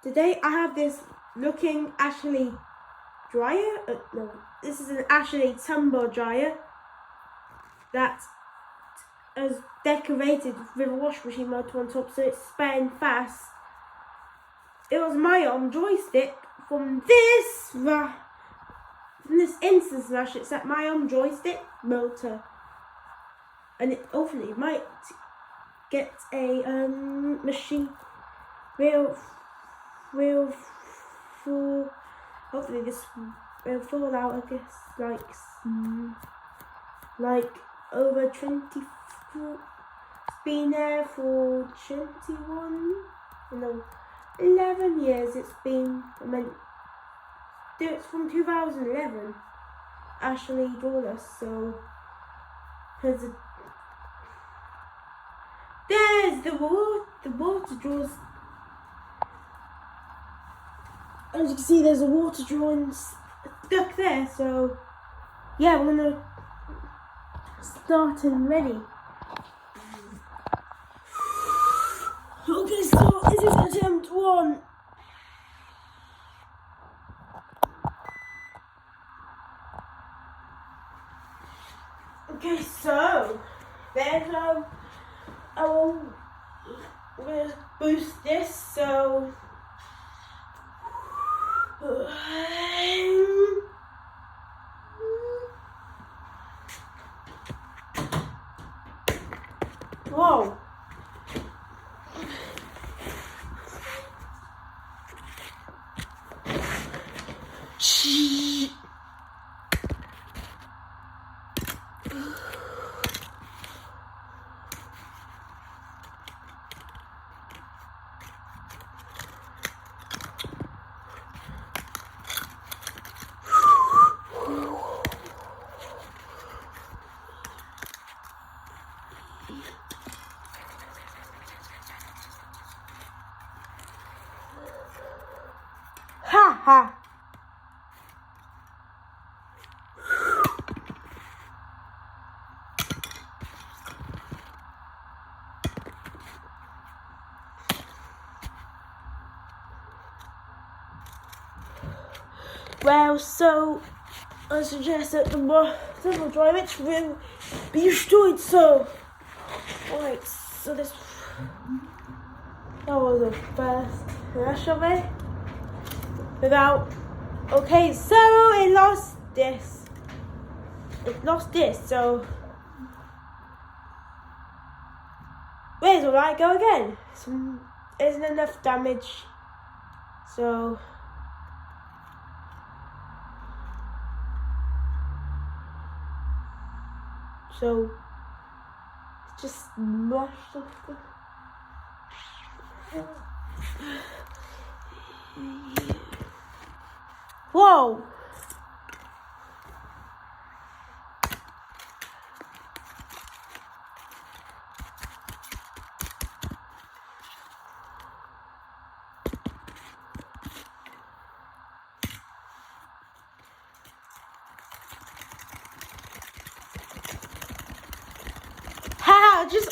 today I have this looking Ashley dryer. No, this is an Ashley Tumble dryer that is decorated with a wash machine motor on top, so it's spinning fast. It was my own joystick from this instant slash. It's at my own joystick motor, and it hopefully might get a machine real full. Hopefully this will fall out. I guess like over 24. It's been there for 21. 11 years it's been. It's from 2011. Ashley Drawless, so there's the water draws. As you can see, there's a water drawing stuck there. So yeah, we're gonna start and ready. Okay, so this is attempt 1. Okay, so there's we're gonna boost this, so whoa. Ha ha. Well, so I suggest that the double drive it will be destroyed. So, alright, so that was the first rush of it. Okay, so it lost this. So where's the light go again? Isn't enough damage. So it's just smashed off. Whoa!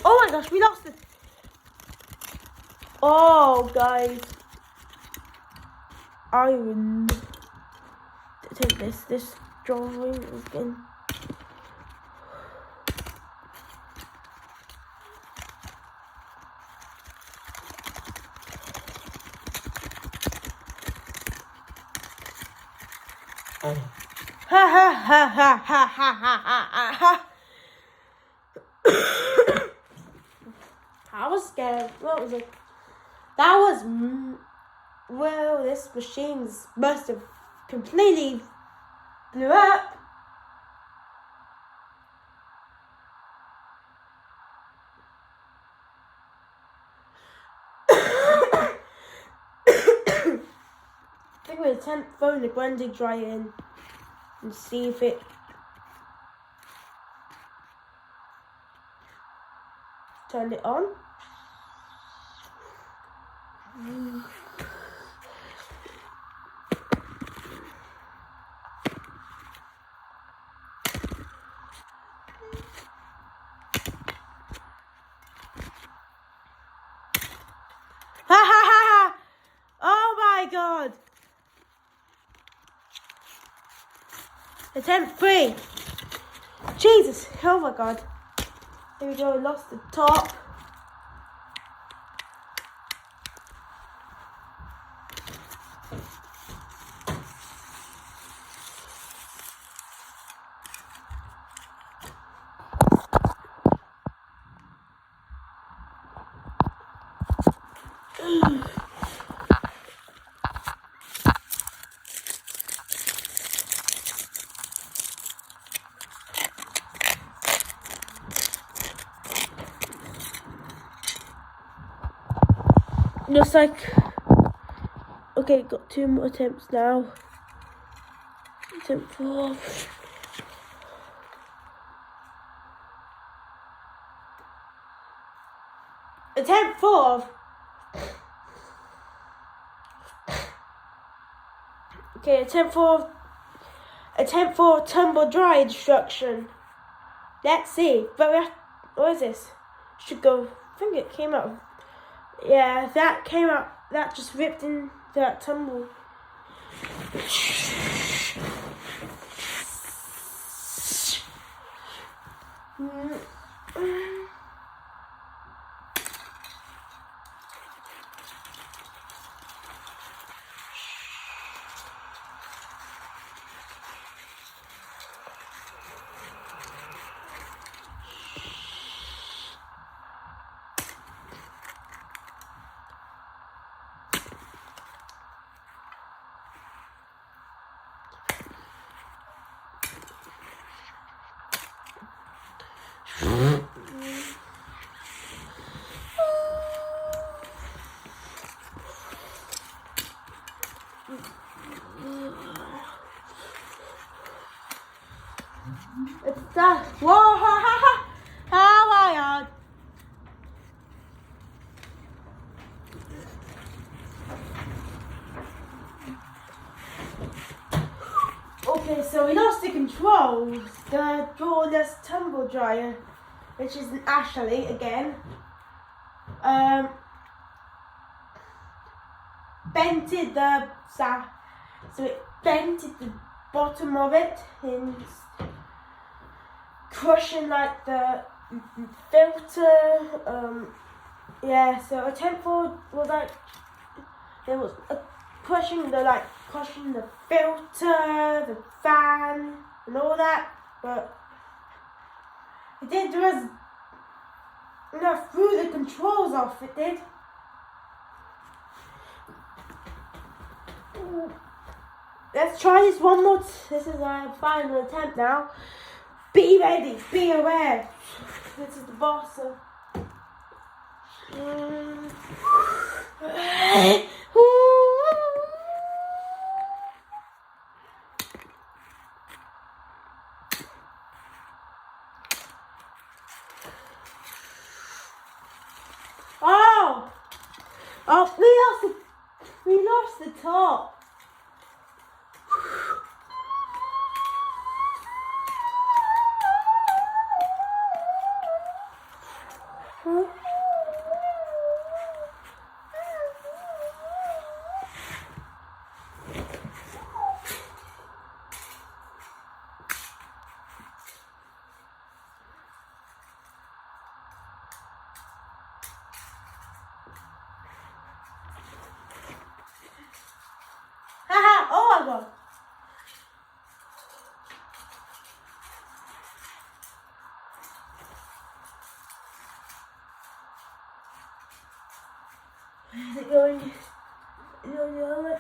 Oh my gosh, we lost it. Oh, guys. I would take this drawing again. Ha ha ha ha ha ha ha ha. I was scared. What was it? That was, well, this machine must have completely blew up. I think we'll attempt throwing the blending dryer in and see if it turned it on. Ha ha ha ha! Oh Attempt 3. Jesus, oh my god. Here we go, lost the top. Looks like, okay, got 2 more attempts now. Attempt 4. Attempt 4. Okay, attempt 4. Attempt 4 tumble dry instruction. Let's see. But what is this? Should go. I think it came out. Yeah, that came out. That just ripped in that tumble. It's that. Whoa! Ha ha ha! Oh my god! Okay, so we lost the controls. The drawless tumble dryer, which is an Ashley again. Bented the so it bented the bottom of it in crushing like the filter. Yeah, so attempt 4 was like it was crushing the filter, the fan, and all that, but it did. There was threw the controls off. It did. Let's try this one more. This is our final attempt now. Be ready. Be aware. This is the boss. So. Oh, we lost the top. Oh my god. Is it going? Is it going the other way?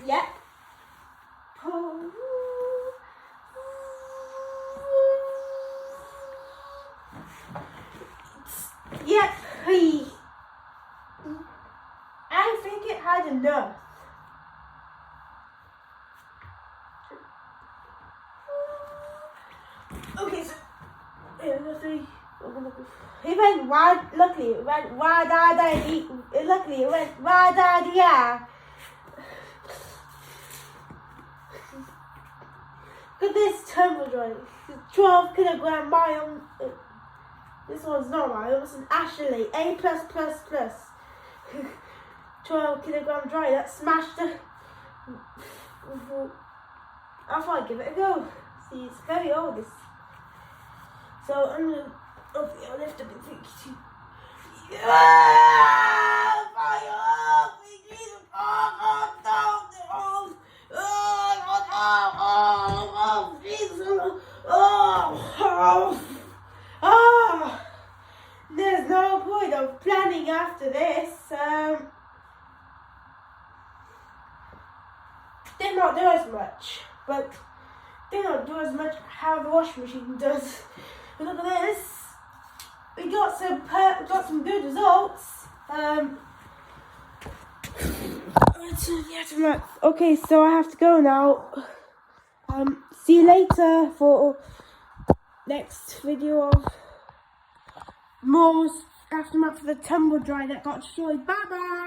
Yep. Yep. I think it had enough. Okay, so he went wide. Luckily, it went wide. Luckily, it went wide. Yeah. Look at this tumble dryer. 12 kilogram biome. This one's not biome, it's an Ashley A+++. 12 kilogram dryer that smashed it. I thought I'd give it a go. See, it's very old. So I'm gonna lift up and think too. Yeah! Fire! Jesus! There's no point of planning after this. They not do as much, but they don't do as much how the washing machine does. But look at this. We got some good results. Okay, so I have to go now. See you later for next video of more aftermath of the tumble dryer that got destroyed. Bye bye.